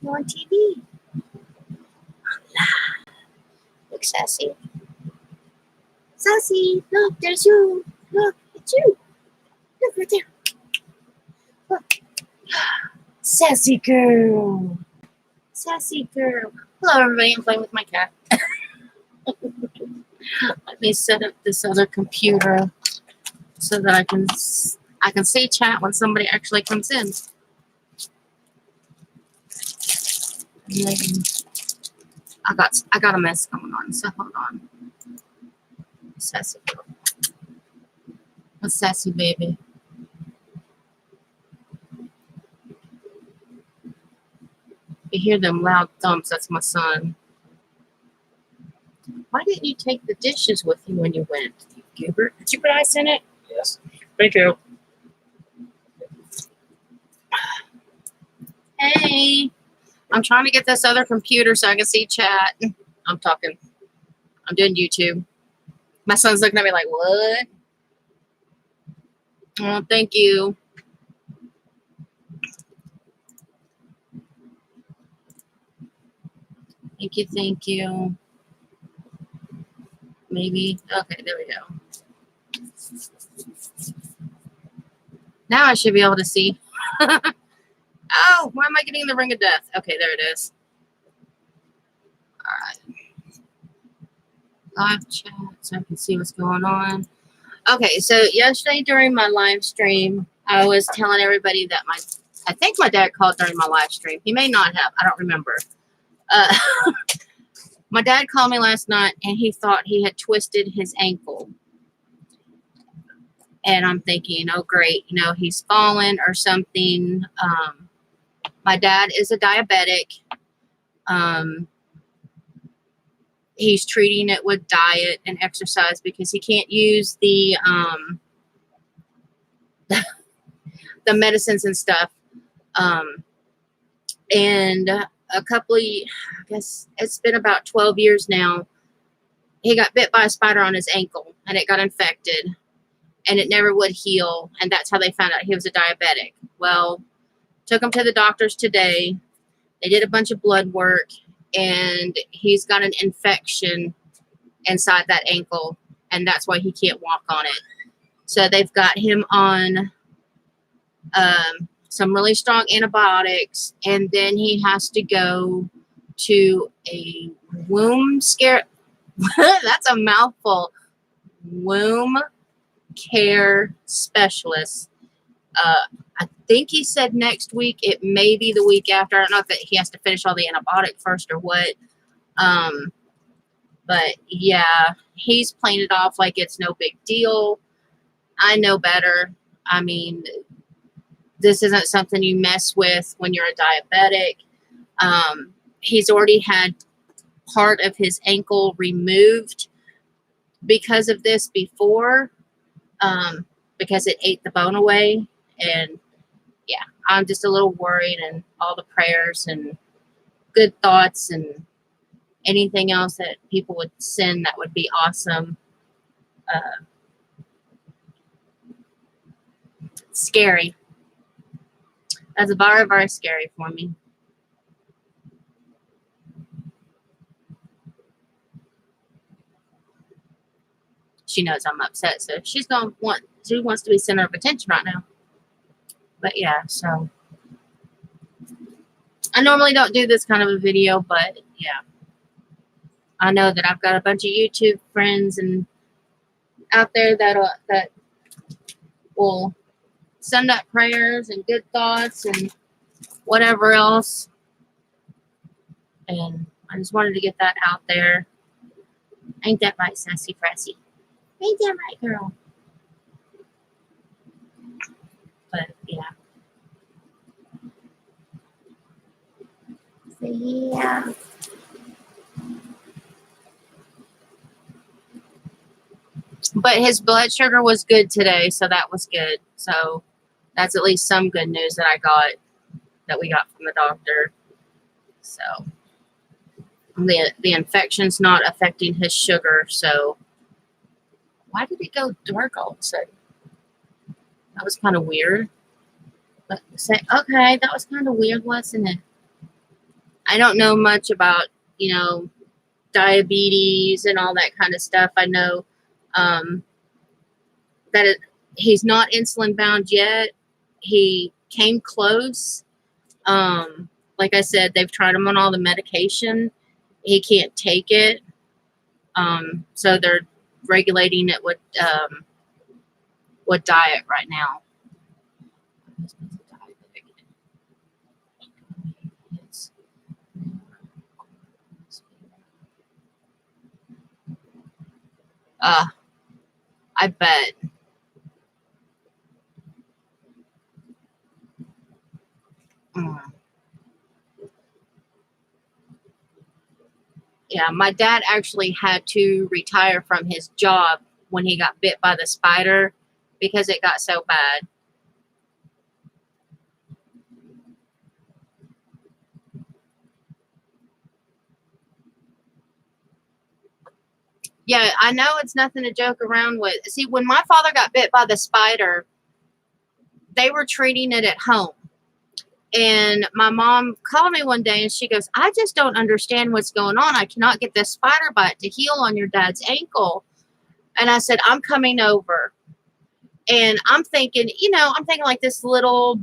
You're on TV. Look, Sassy. Sassy, look, there's you. Look, it's you. Look right there. Look. Sassy girl. Sassy girl. Hello, everybody. I'm playing with my cat. Let me set up this other computer so that I can see chat when somebody actually comes in. And then I got a mess going on, so hold on. Sassy girl. A sassy baby. You hear them loud thumps, that's my son. Why didn't you take the dishes with you when you went, Gilbert? Did you put ice in it? Yes. Thank you. Hey, I'm trying to get this other computer so I can see chat. I'm doing YouTube. My son's looking at me like, what? Oh, thank you. Thank you. Maybe. Okay, there we go. Now I should be able to see. Oh, why am I getting the ring of death? Okay, there it is. All right. Live chat so I can see what's going on. Okay, so yesterday during my live stream, I was telling everybody that I think my dad called during my live stream. He may not have. I don't remember. My dad called me last night, and he thought he had twisted his ankle. And I'm thinking, oh, great, he's fallen or something. My dad is a diabetic. He's treating it with diet and exercise because he can't use the medicines and stuff. And a couple of, I guess it's been about 12 years now, he got bit by a spider on his ankle and it got infected and it never would heal. And that's how they found out he was a diabetic. Well, took him to the doctors today. They did a bunch of blood work and he's got an infection inside that ankle. And that's why he can't walk on it. So they've got him on some really strong antibiotics, and then he has to go to a womb scare. That's a mouthful. Womb care specialist. I think he said next week. It may be the week after. I don't know if he has to finish all the antibiotic first or what. But yeah, he's playing it off like it's no big deal. I know better. I mean, this isn't something you mess with when you're a diabetic. He's already had part of his ankle removed because of this before, because it ate the bone away. And yeah, I'm just a little worried, and all the prayers and good thoughts and anything else that people would send that would be awesome. Scary. That's very, very scary for me. She knows I'm upset, so she wants to be center of attention right now. But yeah, so I normally don't do this kind of a video, but yeah, I know that I've got a bunch of YouTube friends and out there that will send up prayers and good thoughts and whatever else. And I just wanted to get that out there. Ain't that right, Sassy Fressy? Ain't that right, girl? But yeah. So yeah. But his blood sugar was good today, so that was good. So that's at least some good news that we got from the doctor. So the infection's not affecting his sugar. So why did it go dark all of a sudden? That was kind of weird. But say, okay, that was kind of weird, wasn't it? I don't know much about, diabetes and all that kind of stuff. I know um, that he's not insulin bound yet. He came close. Like I said, they've tried him on all the medication. He can't take it. So they're regulating it with diet right now. Uh, I bet. Mm. Yeah, my dad actually had to retire from his job when he got bit by the spider because it got so bad. Yeah, I know it's nothing to joke around with. See, when my father got bit by the spider, they were treating it at home. And my mom called me one day and she goes, I just don't understand what's going on. I cannot get this spider bite to heal on your dad's ankle. And I said, I'm coming over. And I'm thinking, like this little,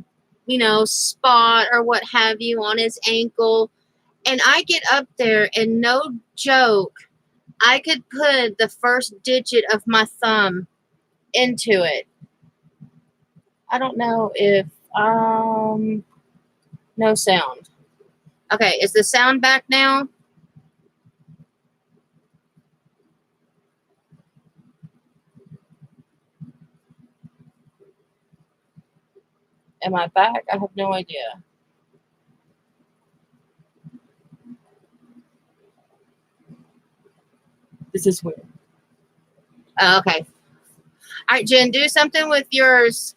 spot or what have you on his ankle. And I get up there and no joke, I could put the first digit of my thumb into it. I don't know if, no sound. Okay, is the sound back now? Am I back? I have no idea. This is weird. Okay. All right, Jen, do something with yours.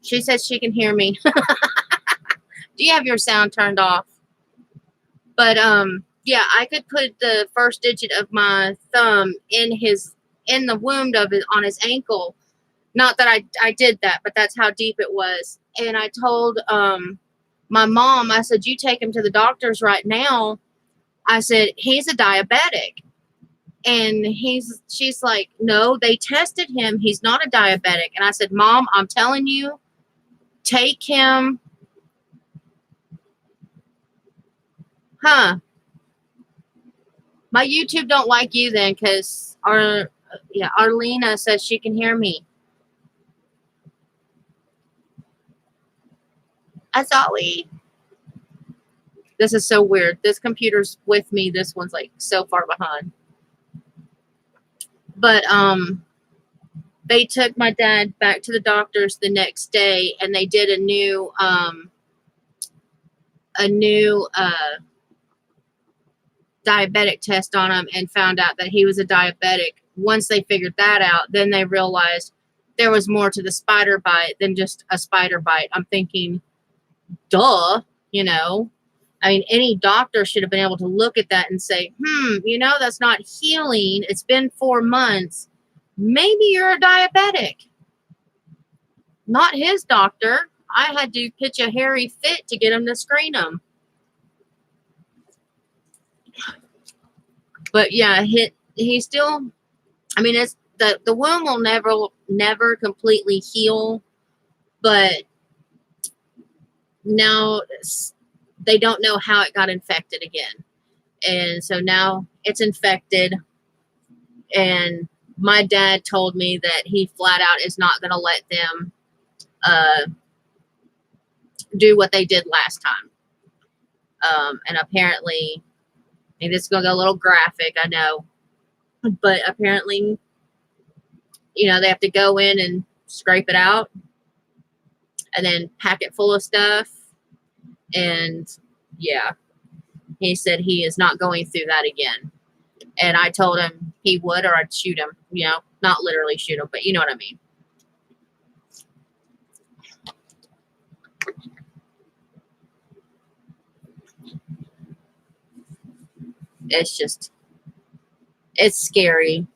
She says she can hear me. Do you have your sound turned off? But yeah, I could put the first digit of my thumb in the wound of it on his ankle. Not that I did that, but that's how deep it was. And I told my mom, I said, you take him to the doctors right now. I said, he's a diabetic. And she's like, no, they tested him. He's not a diabetic. And I said, Mom, I'm telling you, take him. Huh. My YouTube don't like you then because Arlena says she can hear me. That's Ollie. This is so weird. This computer's with me. This one's like so far behind. But they took my dad back to the doctors the next day and they did a new diabetic test on him and found out that he was a diabetic. Once they figured that out, then they realized there was more to the spider bite than just a spider bite. I'm thinking, duh, I mean, any doctor should have been able to look at that and say, that's not healing. It's been 4 months. Maybe you're a diabetic. Not his doctor. I had to pitch a hairy fit to get him to screen him. But yeah, he still, I mean, it's the wound will never completely heal, but now they don't know how it got infected again. And so now it's infected. And my dad told me that he flat out is not going to let them do what they did last time. And apparently, and this is going to go a little graphic, I know, but apparently, they have to go in and scrape it out and then pack it full of stuff. And yeah, he said he is not going through that again. And I told him he would, or I'd shoot him, not literally shoot him, but you know what I mean. It's scary.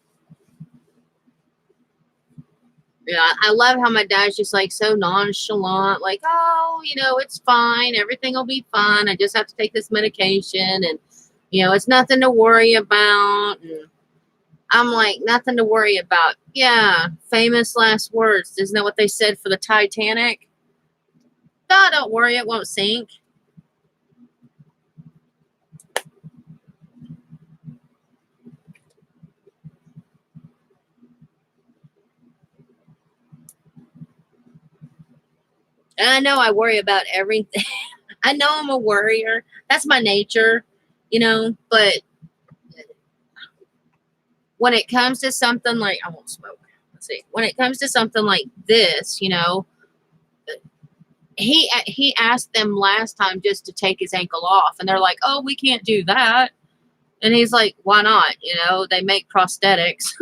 Yeah, I love how my dad's just like so nonchalant, like, oh, it's fine. Everything will be fine. I just have to take this medication and, it's nothing to worry about. And I'm like, nothing to worry about. Yeah, famous last words. Isn't that what they said for the Titanic? No, don't worry, it won't sink. And I know I worry about everything. I know I'm a worrier. That's my nature, but when it comes to something like, I won't smoke. Let's see. When it comes to something like this, he asked them last time just to take his ankle off, and they're like, "Oh, we can't do that." And he's like, "Why not? They make prosthetics."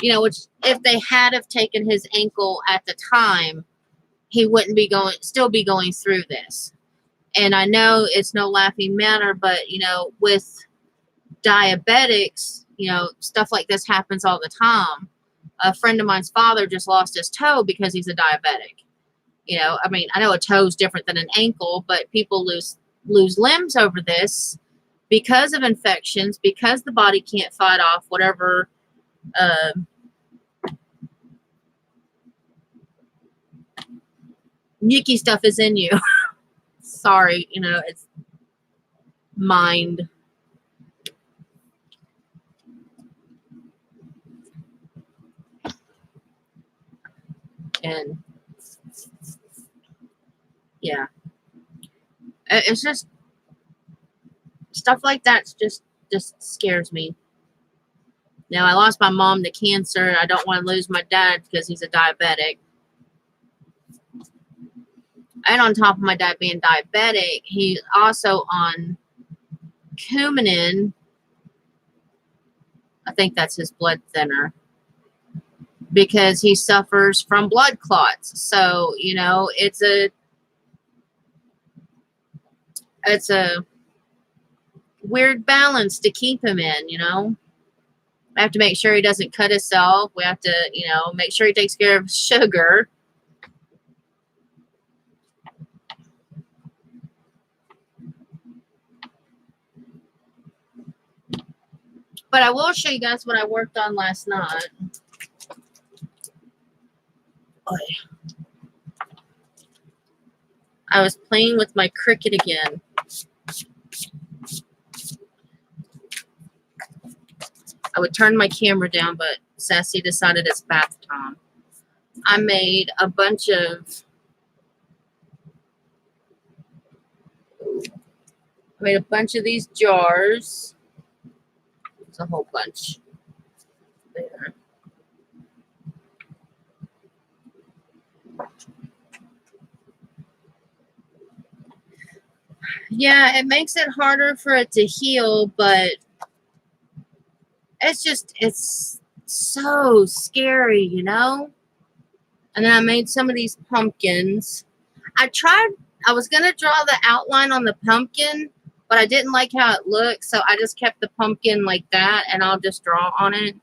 Which if they had have taken his ankle at the time, he wouldn't still be going through this. And I know it's no laughing matter, but with diabetics, stuff like this happens all the time. A friend of mine's father just lost his toe because he's a diabetic. I mean, I know a toe is different than an ankle, but people lose limbs over this because of infections, because the body can't fight off whatever yucky stuff is in you. Sorry, it's mind. And yeah, it's just stuff like that just scares me. Now, I lost my mom to cancer. I don't want to lose my dad because he's a diabetic. And on top of my dad being diabetic, he's also on Coumadin. I think that's his blood thinner, because he suffers from blood clots. So, it's a weird balance to keep him in, We have to make sure he doesn't cut himself. We have to, make sure he takes care of sugar. But I will show you guys what I worked on last night. I was playing with my Cricut again. I would turn my camera down, but Sassy decided it's bath time. I made a bunch of these jars. It's a whole bunch there. Yeah, it makes it harder for it to heal, but it's so scary, And then I made some of these pumpkins. I was going to draw the outline on the pumpkin, but I didn't like how it looked, so I just kept the pumpkin like that, and I'll just draw on it.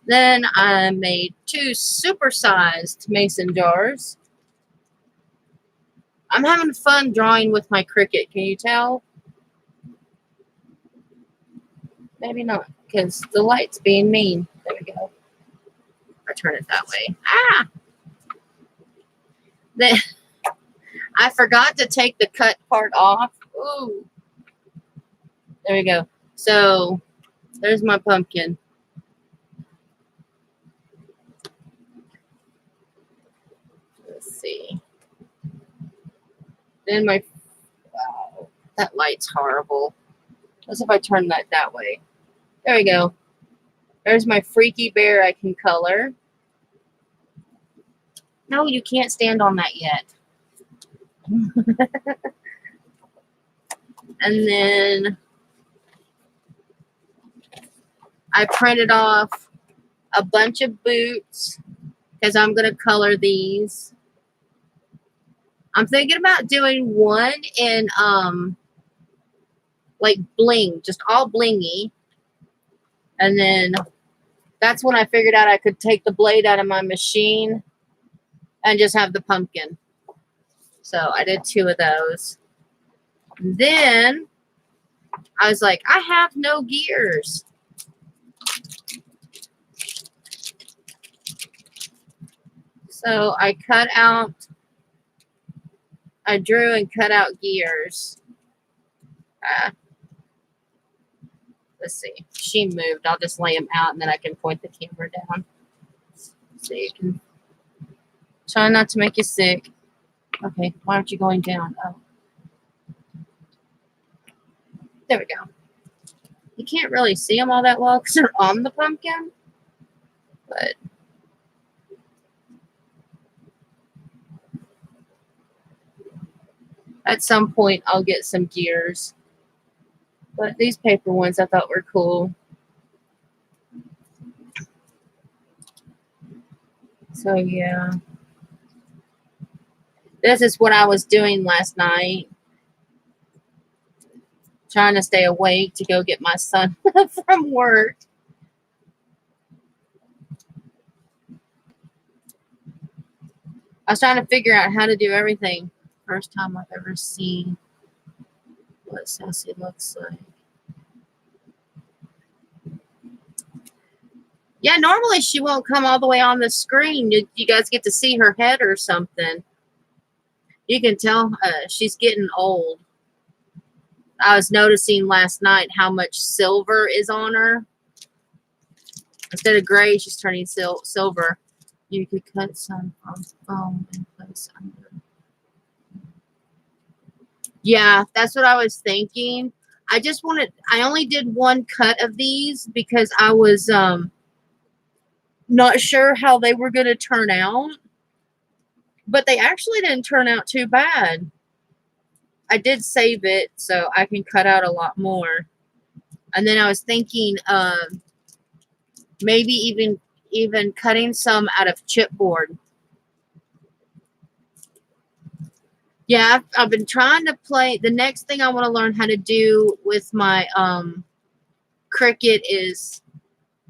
Then I made 2 super-sized mason jars. I'm having fun drawing with my Cricut. Can you tell? Maybe not, because the light's being mean. There we go. I turn it that way. Ah! Then I forgot to take the cut part off. Ooh. There we go. So there's my pumpkin. Let's see. Then wow, that light's horrible. Let's see if I turn that way. There we go. There's my freaky bear I can color. No, you can't stand on that yet. And then I printed off a bunch of boots because I'm going to color these. I'm thinking about doing one in like bling, just all blingy. And then That's when I figured out I could take the blade out of my machine and just have the pumpkin. So I did 2 of those. Then I was like, I have no gears. So I drew and cut out gears. Let's see. She moved. I'll just lay them out and then I can point the camera down. So you can try not to make you sick. Okay, why aren't you going down? Oh. There we go. You can't really see them all that well because they're on the pumpkin. But at some point, I'll get some gears. But these paper ones I thought were cool. So, yeah. This is what I was doing last night. Trying to stay awake to go get my son from work. I was trying to figure out how to do everything. First time I've ever seen what Sassy looks like. Yeah, normally she won't come all the way on the screen. You guys get to see her head or something. You can tell she's getting old. I was noticing last night how much silver is on her. Instead of gray, she's turning silver. You could cut some foam and place under. Yeah, that's what I was thinking. I only did 1 cut of these because I was not sure how they were going to turn out. But they actually didn't turn out too bad. I did save it so I can cut out a lot more. And then I was thinking maybe even cutting some out of chipboard. Yeah, I've been trying to play. The next thing I want to learn how to do with my Cricut is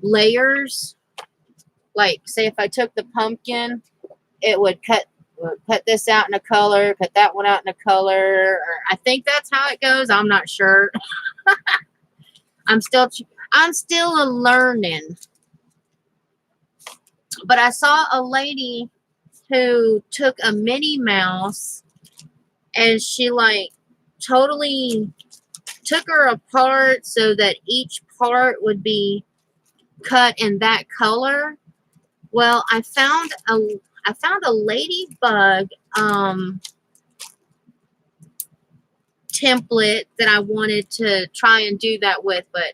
layers. Like, say if I took the pumpkin, it would cut this out in a color, cut that one out in a color. Or I think that's how it goes. I'm not sure. I'm still learning. But I saw a lady who took a Minnie Mouse and she like totally took her apart so that each part would be cut in that color. Well, I found a ladybug template that I wanted to try and do that with, but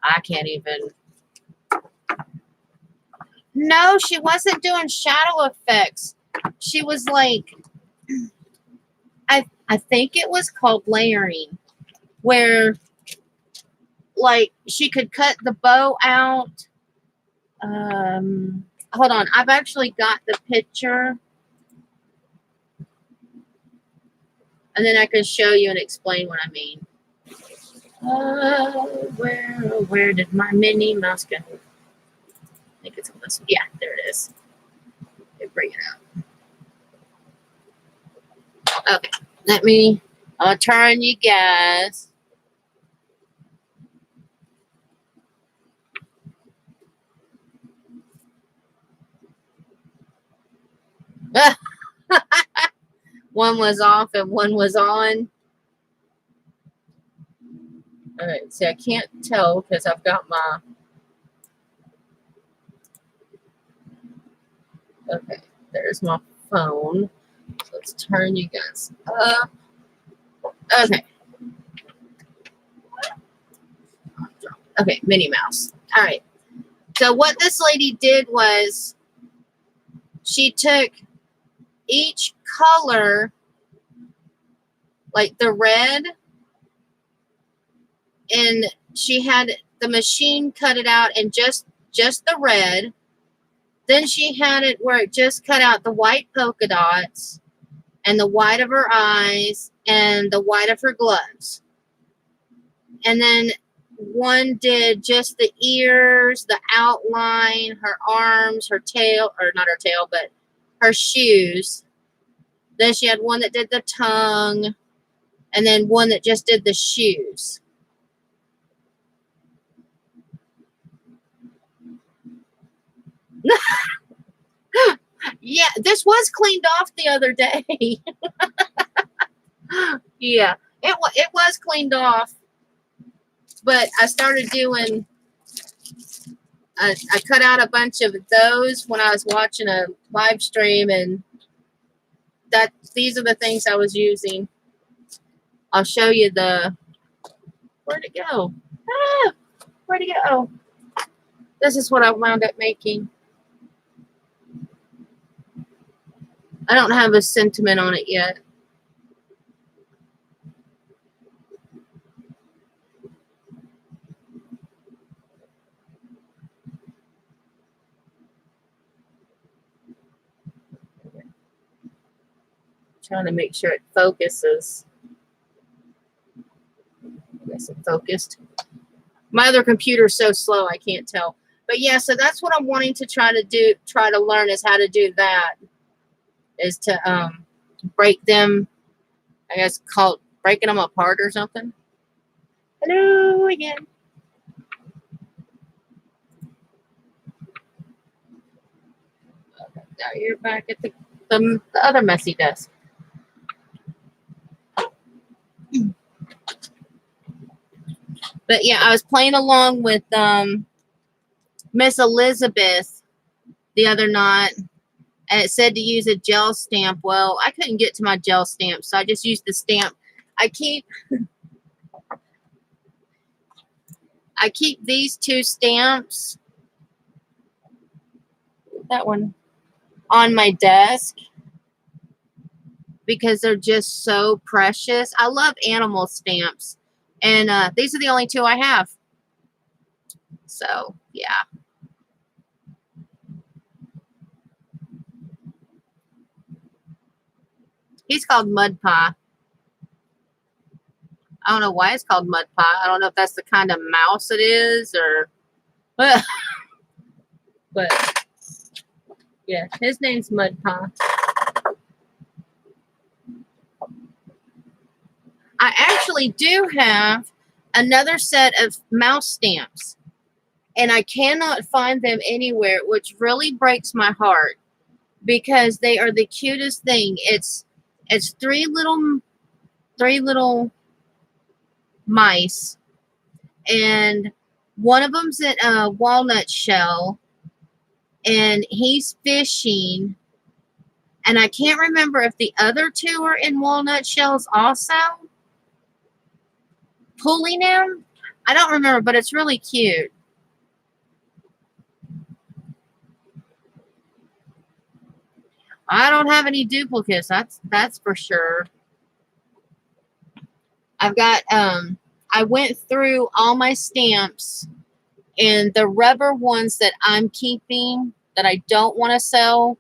I can't even. No, she wasn't doing shadow effects. She was like, I think it was called layering, where like she could cut the bow out. Hold on, I've actually got the picture. And then I can show you and explain what I mean. Where did my Minnie Mouse go? I think it's on this one. Yeah, there it is. Okay, bring it up. Okay, I'll turn you guys. One was off and one was on. All right, see, I can't tell because I've got my. Okay, there's my phone. So let's turn you guys up. Okay. Okay, Minnie Mouse. All right. So what this lady did was she took each color, like the red, and she had the machine cut it out and just the red. Then she had it where it just cut out the white polka dots and the white of her eyes and the white of her gloves. And then one did just the ears, the outline, her arms, her tail, or not her tail, but her shoes. Then she had one that did the tongue, and then one that just did the shoes. Yeah, this was cleaned off the other day. Yeah, it was cleaned off, but I started doing. I cut out a bunch of those when I was watching a live stream, and these are the things I was using. I'll show you the. Where'd it go? Ah, where'd it go? This is what I wound up making. I don't have a sentiment on it yet. Trying to make sure it focuses. I guess it focused. My other computer's so slow I can't tell. But yeah, so that's what I'm wanting to try to learn is how to do that. Is to break them, I guess called breaking them apart or something. Hello again. Okay, now you're back at the other messy desk. But yeah, I was playing along with Miss Elizabeth the other night, and it said to use a gel stamp. Well, I couldn't get to my gel stamp, so I just used the stamp. I keep these two stamps, that one, on my desk because they're just so precious. I love animal stamps, and these are the only two I have. So, yeah. He's called Mud Pie. I don't know why it's called Mud Pie. I don't know if that's the kind of mouse it is or... But, yeah, his name's Mud Pie. I actually do have another set of mouse stamps, and I cannot find them anywhere, which really breaks my heart because they are the cutest thing. It's three little mice, and one of them's in a walnut shell, and he's fishing, and I can't remember if the other two are in walnut shells also. Pulling him? I don't remember, but it's really cute. I don't have any duplicates. That's for sure. I've got I went through all my stamps, and the rubber ones that I'm keeping that I don't want to sell,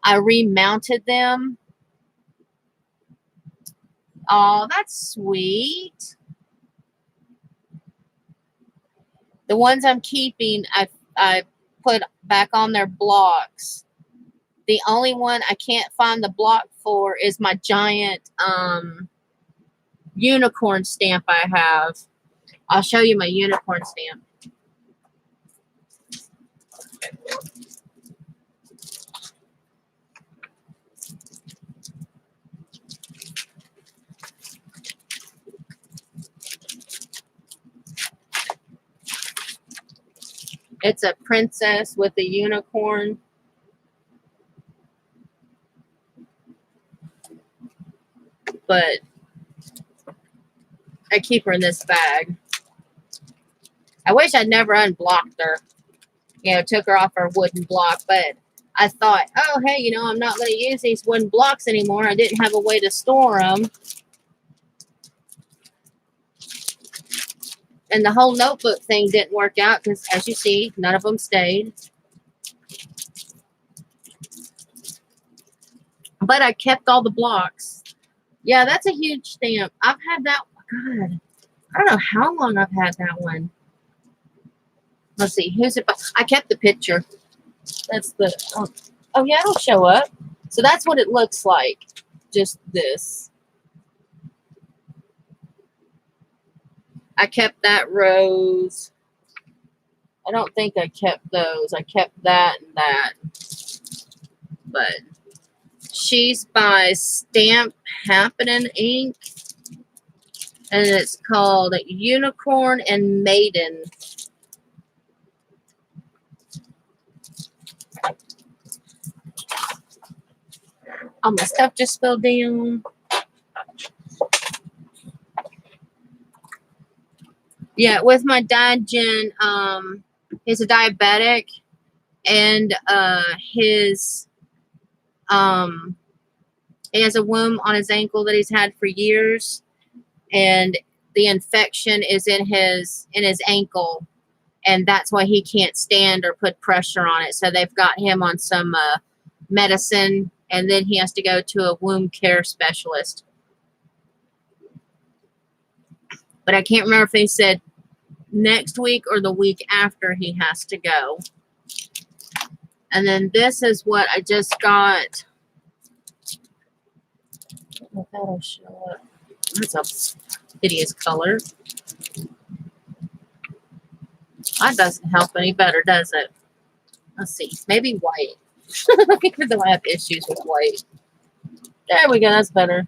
I remounted them. Oh, that's sweet. The ones I'm keeping, I put back on their blocks. The only one I can't find the block for is my giant unicorn stamp I have. I'll show you my unicorn stamp. It's a princess with a unicorn. But I keep her in this bag. I wish I'd never unblocked her. Took her off her wooden block. But I thought, oh, hey, I'm not going to use these wooden blocks anymore. I didn't have a way to store them. And the whole notebook thing didn't work out because, as you see, none of them stayed. But I kept all the blocks. Yeah, that's a huge stamp. I've had that. God, I don't know how long I've had that one. Let's see. Who's it by? I kept the picture. That's the... Oh, yeah, it'll show up. So that's what it looks like. Just this. I kept that rose. I don't think I kept those. I kept that and that. But she's by Stamp Happening Ink. And it's called Unicorn and Maiden. All my stuff just spilled down. Yeah, with my dad, Jen, he's a diabetic, and he has a wound on his ankle that he's had for years, and the infection is in his ankle, and that's why he can't stand or put pressure on it. So they've got him on some medicine, and then he has to go to a wound care specialist. But I can't remember if they said next week or the week after he has to go. And then this is what I just got. Oh, that'll show up. That's a hideous color. That doesn't help any better, does it? Let's see. Maybe white. Even though I have issues with white. There we go. That's better.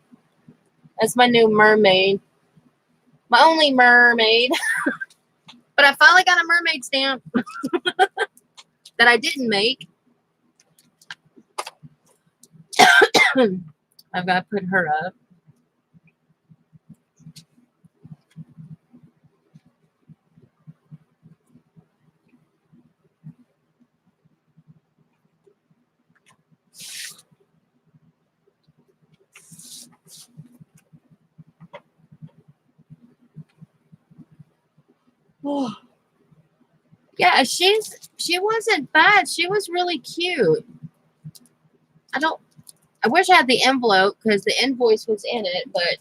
That's my new mermaid. My only mermaid. But I finally got a mermaid stamp that I didn't make. I've got to put her up. Oh. Yeah, she wasn't bad. She was really cute. I wish I had the envelope because the invoice was in it, but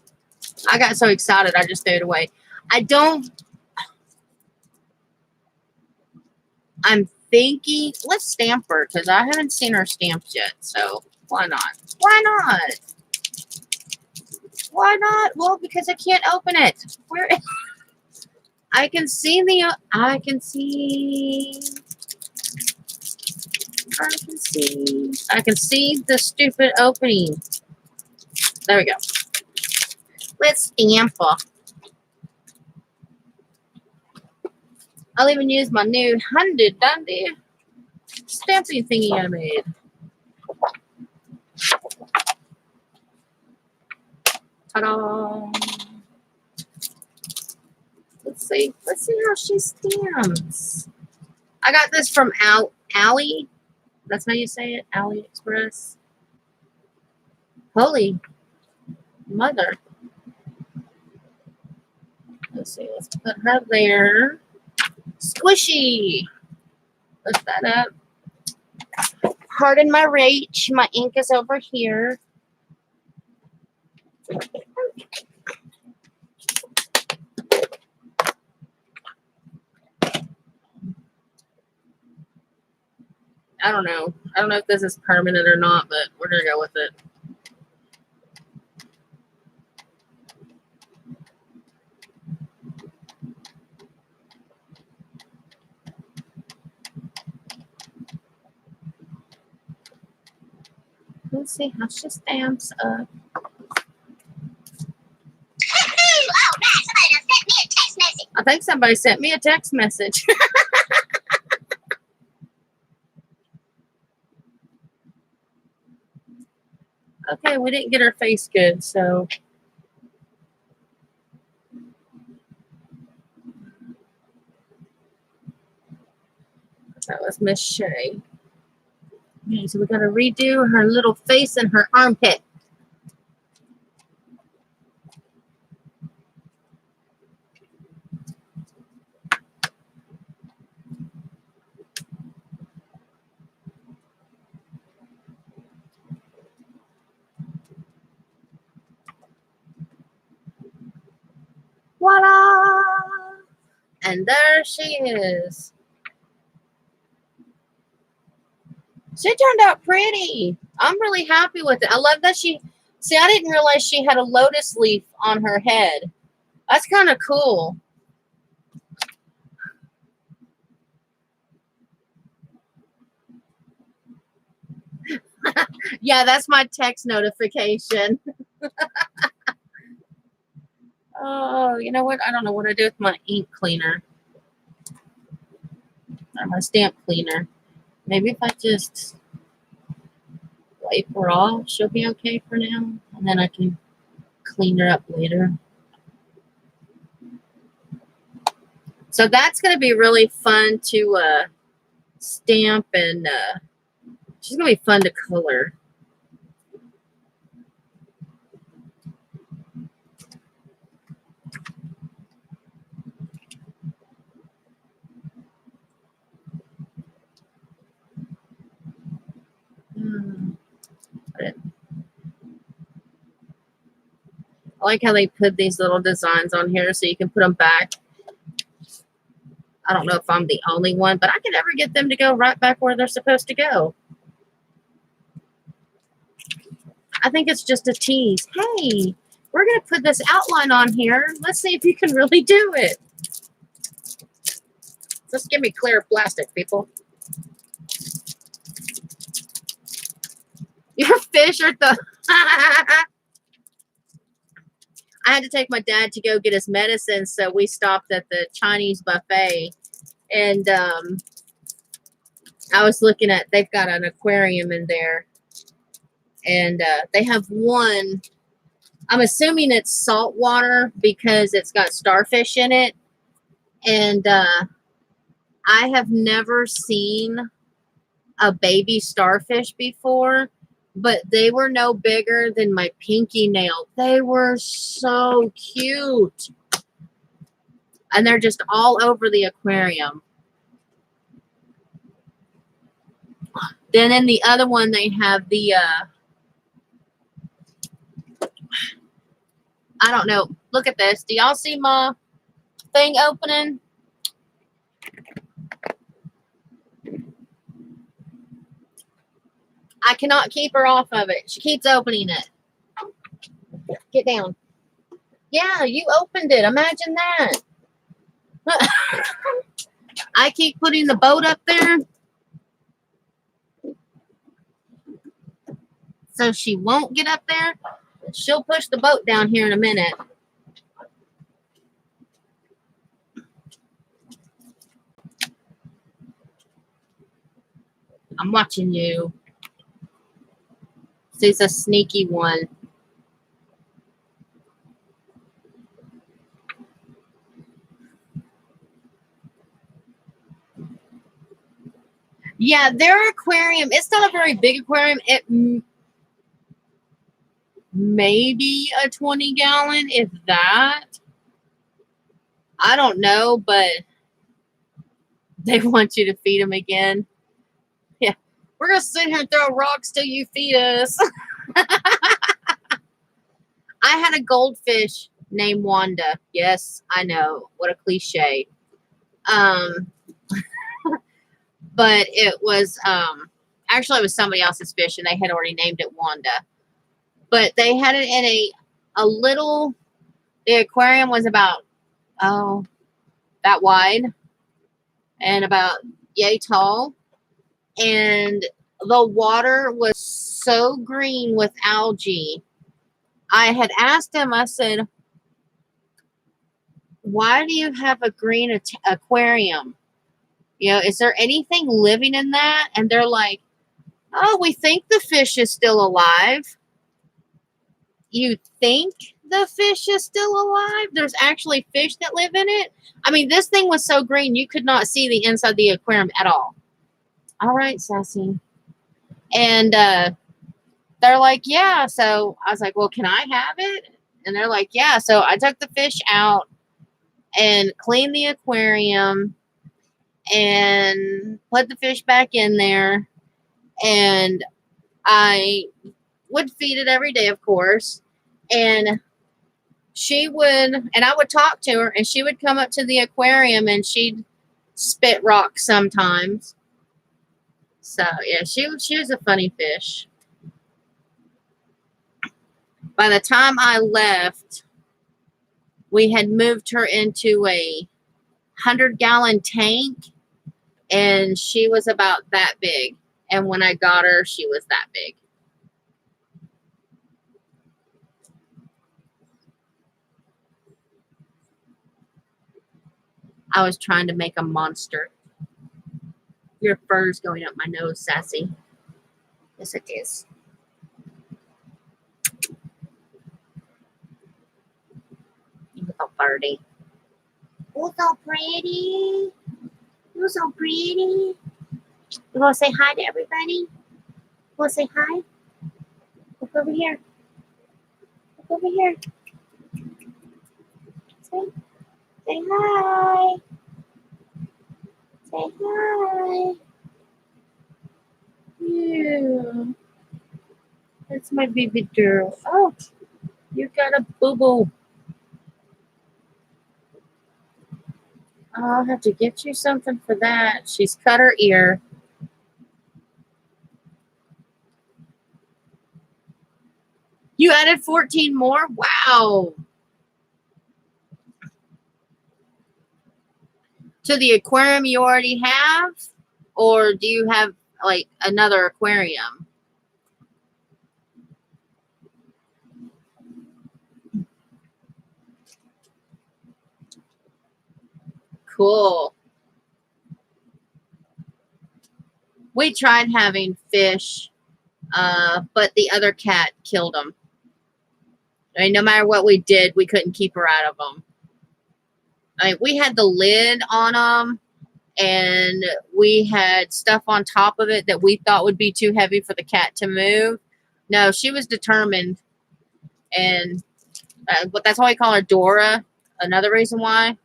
I got so excited I just threw it away. I'm thinking, let's stamp her because I haven't seen her stamped yet. So why not? Why not? Why not? Well, because I can't open it. Where? I can see the stupid opening. There we go. Let's stamp her. I'll even use my new handy dandy stamping thingy I made. Ta-da! Let's see how she stamps. I got this from Ali. That's how you say it, AliExpress. Holy mother. Let's see, let's put her there. Squishy. Put that up. Pardon my reach. My ink is over here. I don't know. I don't know if this is permanent or not, but we're going to go with it. Let's see how she stamps up. I think somebody sent me a text message. Okay, we didn't get her face good, so. That was Miss Shay. Okay, so we got to redo her little face and her armpit. Voila! And there she is. She turned out pretty. I'm really happy with it. I love that see, I didn't realize she had a lotus leaf on her head. That's kind of cool. Yeah, that's my text notification. Oh, you know what? I don't know what I do with my ink cleaner. Or my stamp cleaner. Maybe if I just wipe her off, she'll be okay for now. And then I can clean her up later. So that's going to be really fun to stamp, and she's going to be fun to color. I like how they put these little designs on here so you can put them back. I don't know if I'm the only one, but I can never get them to go right back where they're supposed to go. I think it's just a tease. Hey, we're going to put this outline on here. Let's see if you can really do it. Just give me clear plastic, people. Your fish are the... I had to take my dad to go get his medicine, so we stopped at the Chinese buffet. And I was looking at, they've got an aquarium in there. And they have one, I'm assuming it's saltwater because it's got starfish in it. And I have never seen a baby starfish before, but they were no bigger than my pinky nail. They were so cute. And they're just all over the aquarium. Then in the other one, they have the, I don't know. Look at this. Do y'all see my thing opening? I cannot keep her off of it. She keeps opening it. Get down. Yeah, you opened it. Imagine that. I keep putting the boat up there so she won't get up there. She'll push the boat down here in a minute. I'm watching you. She's a sneaky one. Yeah, their aquarium, it's not a very big aquarium. It may be a 20-gallon, if that. I don't know, but they want you to feed them again. Yeah, we're going to sit here and throw rocks till you feed us. I had a goldfish named Wanda. Yes, I know. What a cliche. But it was, actually it was somebody else's fish, and they had already named it Wanda. But they had it in a little, the aquarium was about, that wide and about yay tall. And the water was so green with algae. I had asked him, I said, why do you have a green aquarium? You know, is there anything living in that? And they're like, oh, we think the fish is still alive. You think the fish is still alive? There's actually fish that live in it. I mean, this thing was so green, you could not see the inside of the aquarium at all. All right, Sassy. And they're like, yeah. So I was like, well, can I have it? And they're like, yeah. So I took the fish out and cleaned the aquarium and put the fish back in there. And I would feed it every day, of course. And she would, and I would talk to her, and she would come up to the aquarium and she'd spit rocks sometimes. So yeah, she was a funny fish. By the time I left, we had moved her into a 100-gallon tank, and she was about that big. And when I got her, she was that big. I was trying to make a monster. Your fur's going up my nose, Sassy. Yes, it is. You're so pretty. You're so pretty. You're so pretty. You want to say hi to everybody? You want to say hi? Look over here. Look over here. Say hi. Say hi. Yeah. That's my baby girl. Oh, you got a boo-boo. I'll have to get you something for that. She's cut her ear. You added 14 more? Wow. To the aquarium you already have? Or do you have like another aquarium? Cool. We tried having fish, but the other cat killed them. I mean, no matter what we did, we couldn't keep her out of them. I mean, we had the lid on them, and we had stuff on top of it that we thought would be too heavy for the cat to move. No, she was determined, and but that's why we call her Dora. Another reason why.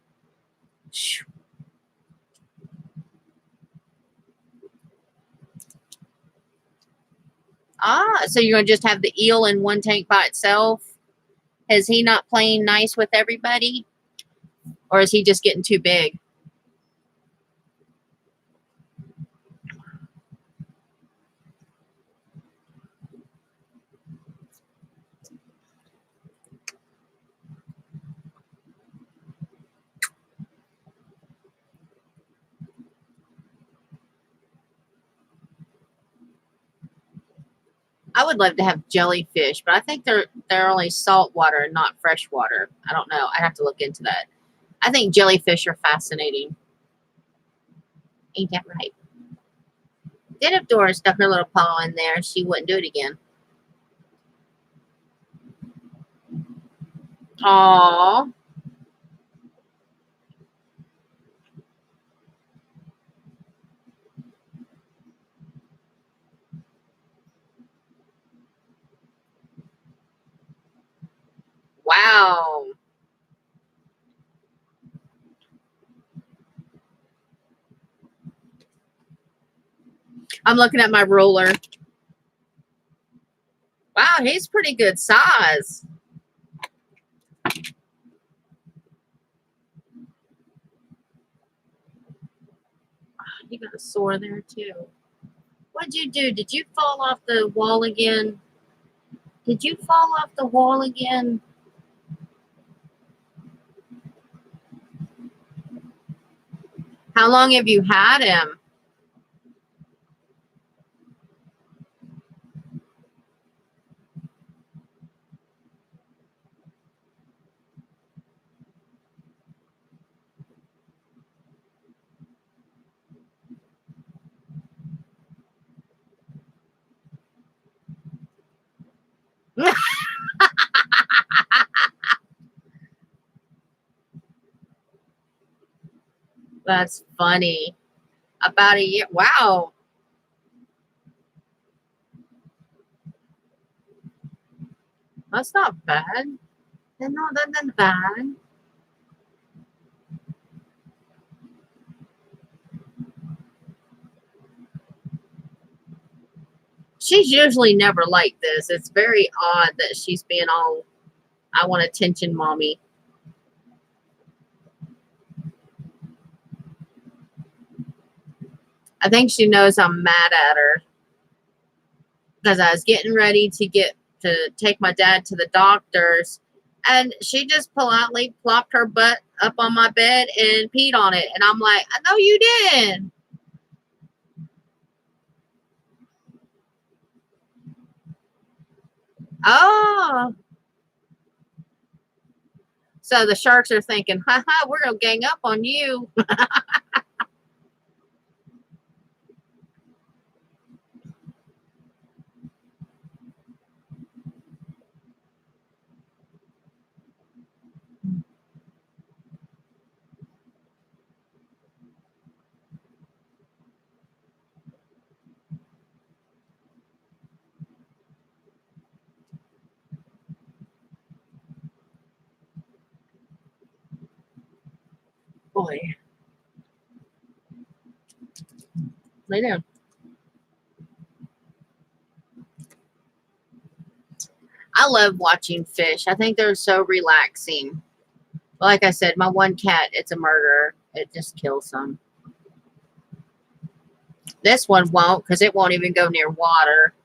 Ah, so you're gonna just have the eel in one tank by itself? Is he not playing nice with everybody, or is he just getting too big? I would love to have jellyfish, but I think they're only salt water and not fresh water. I don't know. I'd have to look into that. I think jellyfish are fascinating. Ain't that right? Then if Dora stuck her little paw in there, she wouldn't do it again. Aww. Wow. I'm looking at my ruler. Wow, he's pretty good size. You got a sore there too. What'd you do? Did you fall off the wall again? Did you fall off the wall again? How long have you had him? That's funny. About a year. Wow. That's not bad. That's not that bad. She's usually never like this. It's very odd that she's being all I want attention, mommy. I think she knows I'm mad at her because I was getting ready to take my dad to the doctor's, and she just politely plopped her butt up on my bed and peed on it. And I'm like, I know you did. Oh, so the sharks are thinking, haha, we're going to gang up on you. Boy, lay down. I love watching fish. I think they're so relaxing. Like I said, my one cat, it's a murderer. It just kills them. This one won't because it won't even go near water.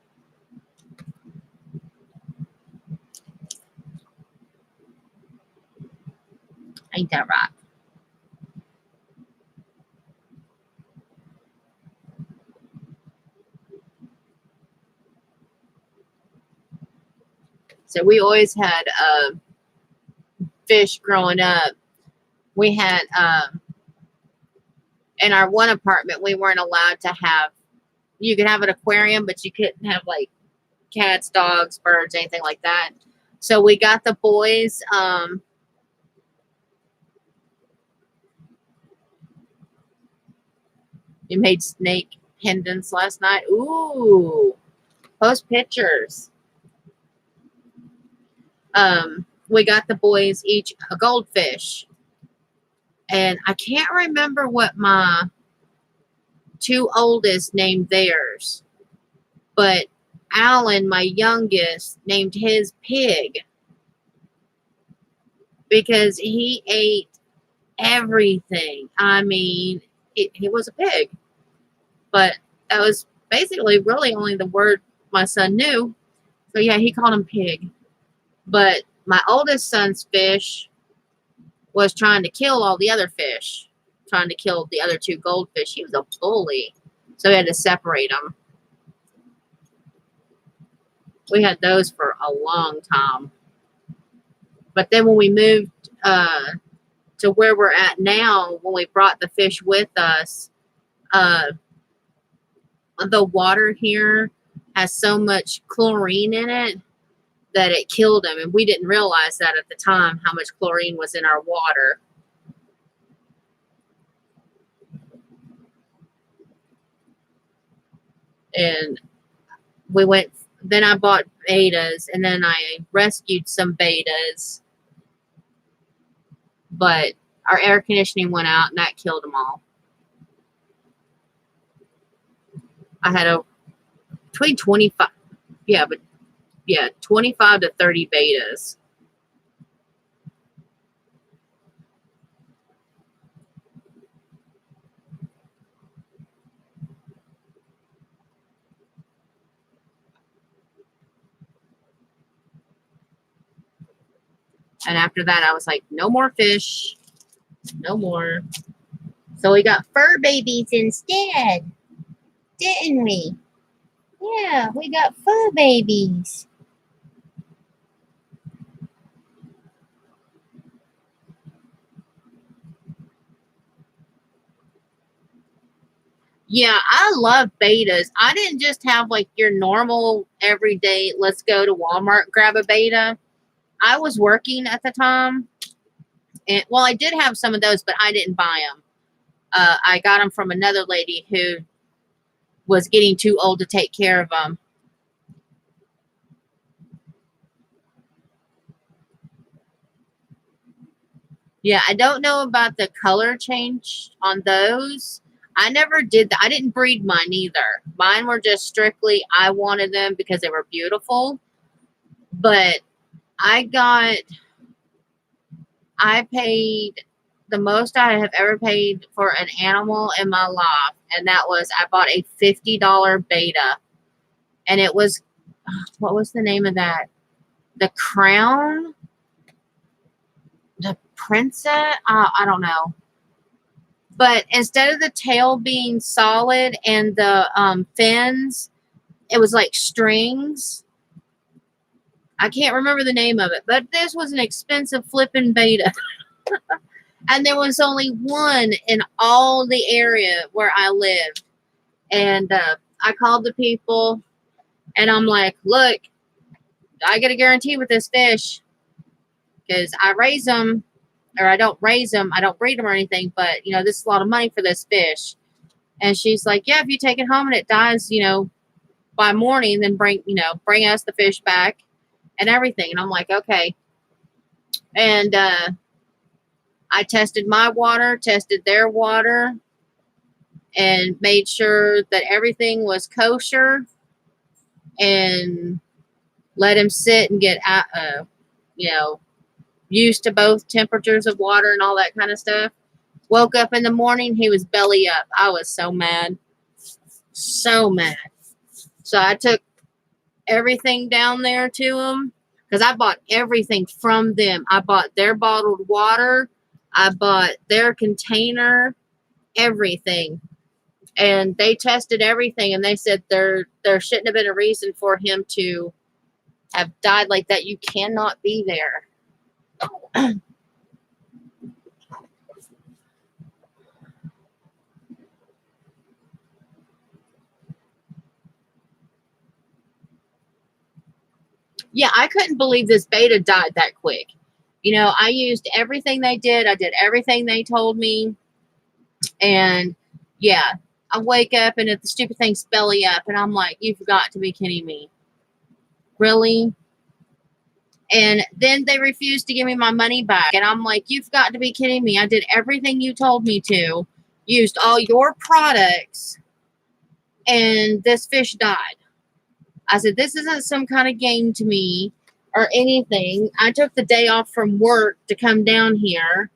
Ain't that right? So we always had fish growing up. We had in our one apartment, we weren't allowed to have. You could have an aquarium, but you couldn't have like cats, dogs, birds, anything like that. So we got the boys. You made snake pendants last night. Ooh, post pictures. We got the boys each a goldfish, and I can't remember what my two oldest named theirs, but Alan, my youngest, named his pig because he ate everything. I mean, he was a pig, but that was basically really only the word my son knew. So yeah, he called him pig. But my oldest son's fish was trying to kill all the other fish, trying to kill the other two goldfish. He was a bully, so we had to separate them. We had those for a long time. But then when we moved to where we're at now, when we brought the fish with us, uh, the water here has so much chlorine in it that it killed them. And we didn't realize that at the time, how much chlorine was in our water. And we went, then I bought betas and then I rescued some betas. But our air conditioning went out and that killed them all. I had a between 25, yeah, but yeah, 25 to 30 betas. And after that, I was like, no more fish, no more. So we got fur babies instead, didn't we? Yeah, we got fur babies. Yeah, I love betas. I didn't just have like your normal everyday, let's go to Walmart, grab a beta. I was working at the time. And well, I did have some of those, but I didn't buy them. I got them from another lady who was getting too old to take care of them. Yeah, I don't know about the color change on those. I never did that. I didn't breed mine either. Mine were just strictly I wanted them because they were beautiful. But I paid the most I have ever paid for an animal in my life, and that was I bought a $50 beta, and it was what was the name of that? The Crown, the Princess. I don't know, but instead of the tail being solid and the fins, it was like strings. I can't remember the name of it, but this was an expensive flipping beta. And there was only one in all the area where I lived. And I called the people and I'm like, look, I get a guarantee with this fish because I raise them, or I don't raise them, I don't breed them or anything, but you know, this is a lot of money for this fish. And she's like, yeah, if you take it home and it dies, you know, by morning, then bring us the fish back and everything. And I'm like, okay. And I tested my water, tested their water, and made sure that everything was kosher, and let him sit and get you know, used to both temperatures of water and all that kind of stuff. Woke up in the morning, he was belly up. I was so mad. So mad. So I took everything down there to him because I bought everything from them. I bought their bottled water. I bought their container, everything. And they tested everything, and they said there shouldn't have been a reason for him to have died like that. You cannot be there. Yeah, I couldn't believe this beta died that quick. You know, I used everything they did. I did everything they told me. And yeah, I wake up and the stupid thing's belly up. And I'm like, you've got to be kidding me. Really? And then they refused to give me my money back. And I'm like, you've got to be kidding me. I did everything you told me to, used all your products, and this fish died. I said, this isn't some kind of game to me or anything. I took the day off from work to come down here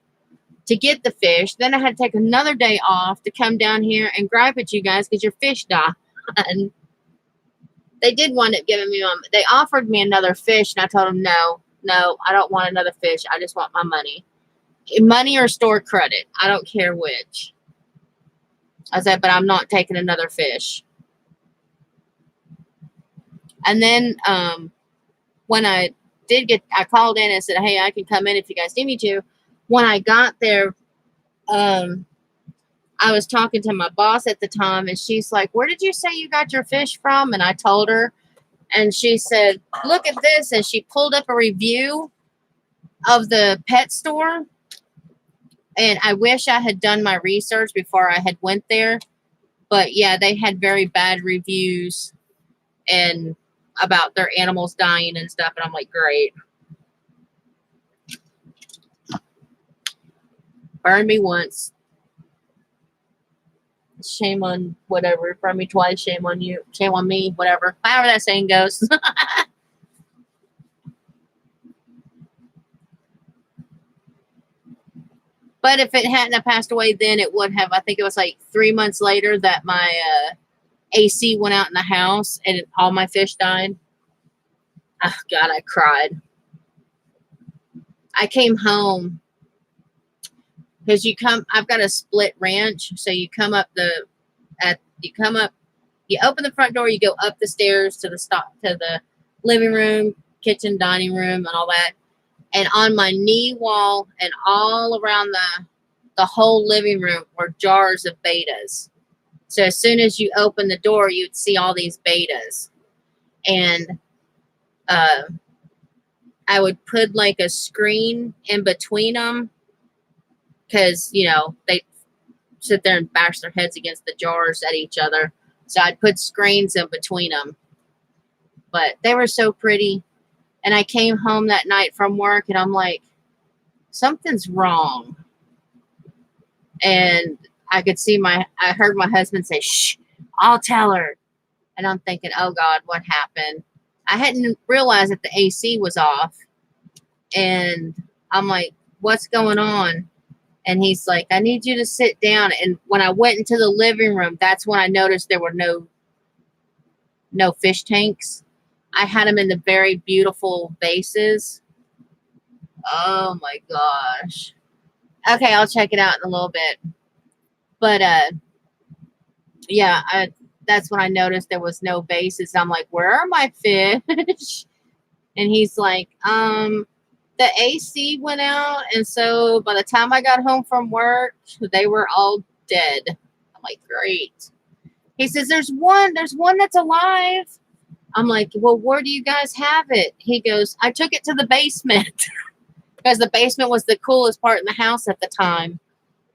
to get the fish. Then I had to take another day off to come down here and gripe at you guys because your fish died. And they did wind up giving me they offered me another fish, and I told them, no, I don't want another fish. I just want my money. Money or store credit. I don't care which. I said, but I'm not taking another fish. And then when I called in and said, hey, I can come in if you guys need me to. When I got there, I was talking to my boss at the time, and she's like, where did you say you got your fish from? And I told her, and she said, look at this. And she pulled up a review of the pet store. And I wish I had done my research before I had went there. But yeah, they had very bad reviews and about their animals dying and stuff. And I'm like, great. Burn me once. Shame on whatever. Burn me twice. Shame on you. Shame on me. Whatever. However that saying goes. But if it hadn't have passed away then, it would have. I think it was like 3 months later that my AC went out in the house and all my fish died. Oh, God, I cried. I came home because I've got a split ranch. So you come up you open the front door, you go up the stairs to the living room, kitchen, dining room, and all that. And on my knee wall and all around the whole living room were jars of betas. So as soon as you open the door, you'd see all these betas. And I would put like a screen in between them because, you know, they sit there and bash their heads against the jars at each other. So I'd put screens in between them. But they were so pretty. And I came home that night from work and I'm like, something's wrong. And I heard my husband say, shh, I'll tell her. And I'm thinking, oh God, what happened? I hadn't realized that the AC was off. And I'm like, what's going on? And he's like, I need you to sit down. And when I went into the living room, that's when I noticed there were no fish tanks. I had them in the very beautiful vases. Oh my gosh. Okay, I'll check it out in a little bit. But yeah, that's when I noticed there was no vases. I'm like, where are my fish? And he's like, the AC went out, and so by the time I got home from work, they were all dead. I'm like, great. He says, there's one that's alive. I'm like, well, where do you guys have it? He goes, I took it to the basement because the basement was the coolest part in the house at the time.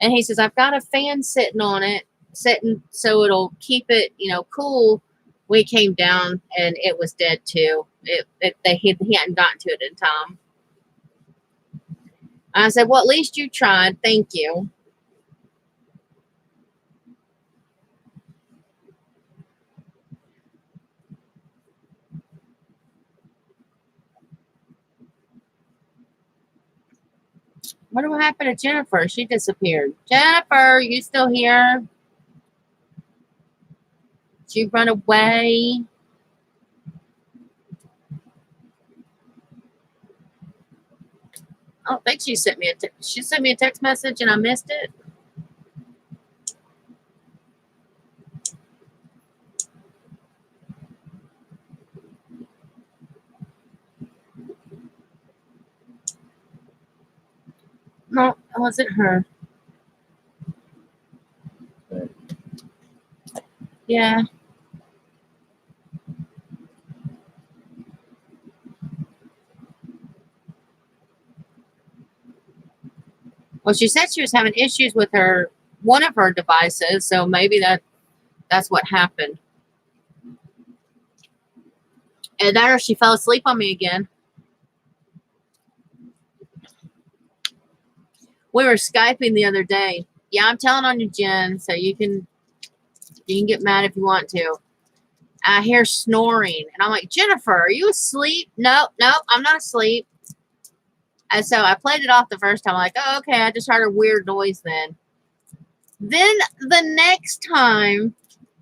And he says, I've got a fan sitting on it, sitting so it'll keep it, cool. We came down and it was dead too. He hadn't gotten to it in time. I said, well, at least you tried. Thank you. What happened to Jennifer? She disappeared. Jennifer, you still here? Did you run away? I don't think she sent me a text message and I missed it. No, it wasn't her. Yeah. Well, she said she was having issues with one of her devices, so maybe that's what happened. And that or she fell asleep on me again. We were Skyping the other day. Yeah, I'm telling on you, Jen, so you can get mad if you want to. I hear snoring, and I'm like, Jennifer, are you asleep? Nope, I'm not asleep. And so I played it off the first time. I'm like, oh, okay, I just heard a weird noise then. Then the next time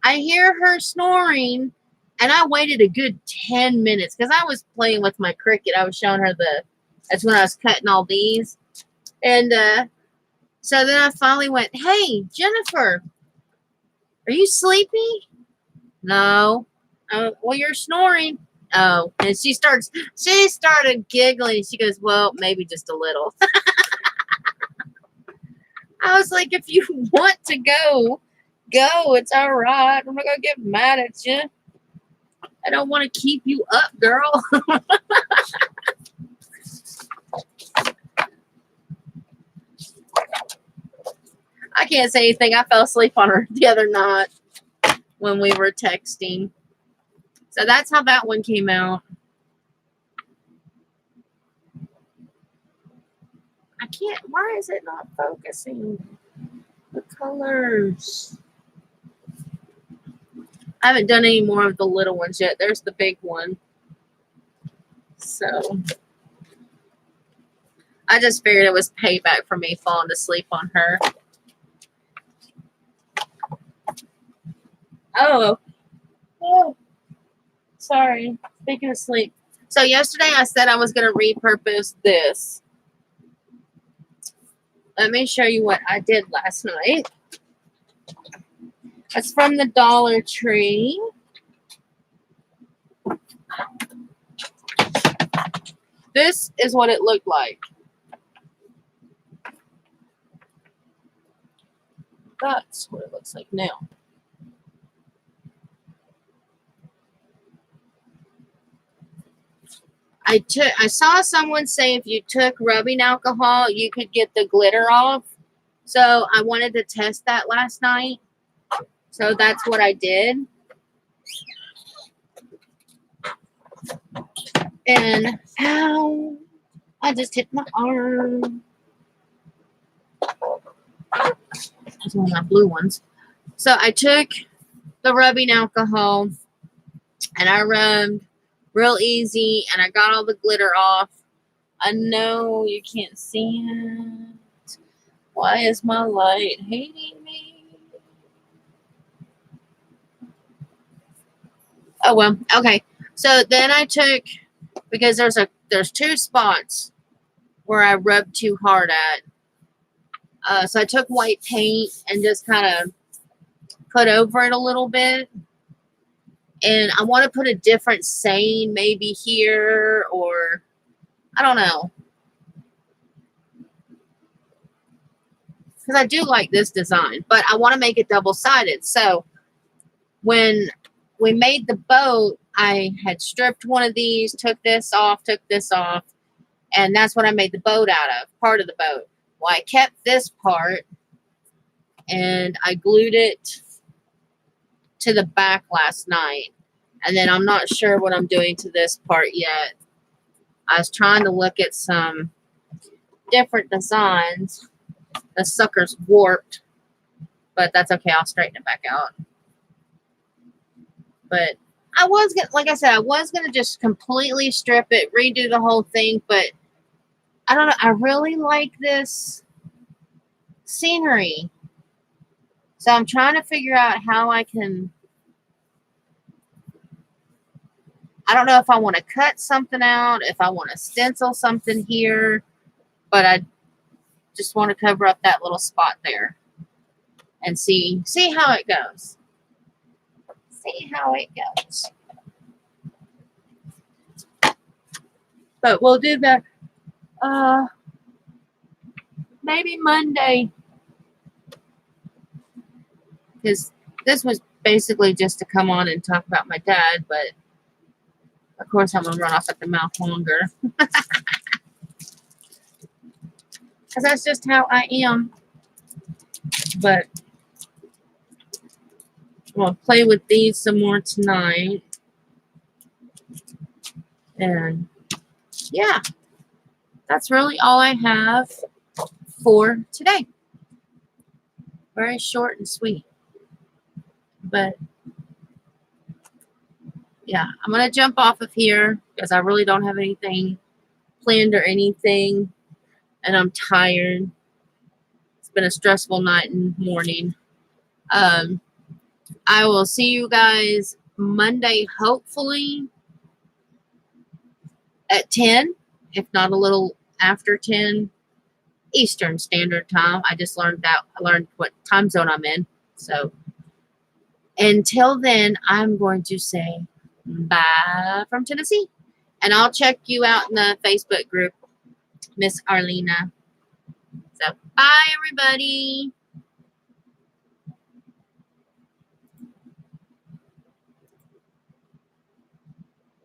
I hear her snoring, and I waited a good 10 minutes because I was playing with my Cricut. I was showing her that's when I was cutting all these. And so then I finally went, hey, Jennifer, are you sleepy? No. Well, you're snoring. Oh, and she started giggling. She goes, well, maybe just a little. I was like, if you want to go, it's all right. I'm not going to get mad at you. I don't want to keep you up, girl. I can't say anything. I fell asleep on her the other night when we were texting. So that's how that one came out. I can't. Why is it not focusing? The colors. I haven't done any more of the little ones yet. There's the big one. So I just figured it was payback for me falling asleep on her. Oh, sorry. Speaking of sleep. So yesterday I said I was going to repurpose this. Let me show you what I did last night. It's from the Dollar Tree. This is what it looked like. That's what it looks like now. I saw someone say if you took rubbing alcohol, you could get the glitter off. So I wanted to test that last night. So that's what I did. And ow, I just hit my arm. That's one of my blue ones. So I took the rubbing alcohol and I rubbed real easy and I got all the glitter off. I know you can't see it. Why is my light hating me? Oh well, okay. So then I took, because there's two spots where I rubbed too hard at. So I took white paint and just kind of put over it a little bit. And I want to put a different saying maybe here, or I don't know. Because I do like this design, but I want to make it double-sided. So when we made the boat, I had stripped one of these, took this off, and that's what I made the boat out of, part of the boat. Well, I kept this part, and I glued it to the back last night. And then I'm not sure what I'm doing to this part yet. I was trying to look at some different designs. The sucker's warped, but that's okay. I'll straighten it back out. But I was gonna, like I said, I was gonna just completely strip it, redo the whole thing, but I don't know. I really like this scenery, so I'm trying to figure out how I can. I don't know if I want to cut something out, if I want to stencil something here, but I just want to cover up that little spot there and see how it goes. See how it goes. But we'll do that maybe Monday, because this was basically just to come on and talk about my dad, but of course I'm gonna run off at the mouth longer. Because that's just how I am. But we'll play with these some more tonight. And yeah, that's really all I have for today. Very short and sweet. But yeah, I'm going to jump off of here because I really don't have anything planned or anything. And I'm tired. It's been a stressful night and morning. I will see you guys Monday, hopefully at 10, if not a little after 10 Eastern Standard Time. I just learned that. I learned what time zone I'm in. So until then, I'm going to say bye from Tennessee. And I'll check you out in the Facebook group, Miss Arlena. So bye, everybody.